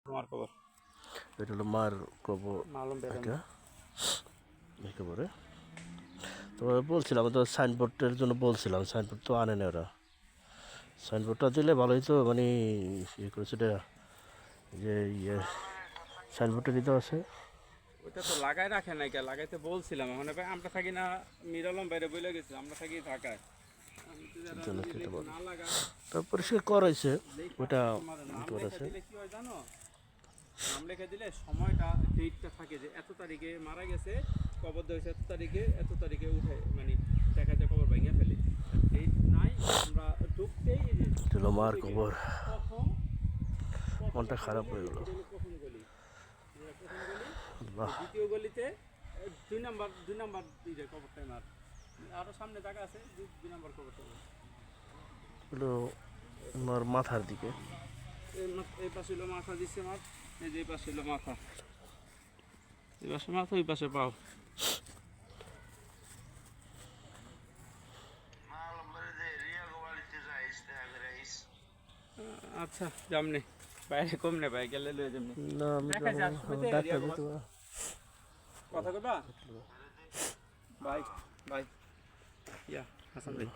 তোমার খবর? এটা হলো মার কবর। মালুম বেরোন। এটা একেবারে তো বলছিলাম তো সাইনবোর্ডের জন্য বলছিলাম, সাইনবোর্ড তো আনে না ওরা। সাইনবোর্ডটা দিলে ভালোই তো, মানে ইয়ে করেছে এটা, যে ইয়ে সাইনবোর্ডটা দিতে আছে। ওইটা তো লাগাই রাখে নাই, কে লাগাইতে বলছিলাম। এখন ভাই আমরা থাকি না মিরালম বাইরে বলে গেছি, আমরা থাকি ঢাকায়। আমি তো যারা জন্য যদি কেটে লেখে বল না লাগা তো পরিষ্কার করাইছে, লেখা ওটা তোমার নাম লেখা করেছে। দিলে কি হয় জানো? নাম লেখা দিলে সময়টা ডেটটা থাকে যে এত তারিখে মারা গেছে, কবর দেওয়া হয়েছে এত তারিখে উঠে, মানে দেখা যায় কবর ভেঙে ফেলে। ডেট নাই, আমরা ঢুকতেই এই যে এটা হলো মার থেকে কবর। প্রথম প্রথম মনটা একটা খারাপ গলি, হয়ে গেল। এটা হলো প্রথম গলি, এটা প্রথম গলি। আল্লাহ, এই দ্বিতীয় গলিতে দুই নাম্বার দিকে কবরটা মার, আরো সামনে জায়গা আছে, দুই নাম্বার কবরটা মার। হলো আমার মাথার দিকে। এই পাশে হলো মাথা দিচ্ছে মাছ, এই যে এই পাশে হলো মাথা, এই পাশে মাথা, ওই পাশে পাও। আচ্ছা যামনি বাইরে কম নে ভাই, গেলে লয়ে যামনি। না আমি দেখা যায় আসলে ডাক্তার দিতে কথা কইবা? বাই বাই, ইয়া হাসান ভাই।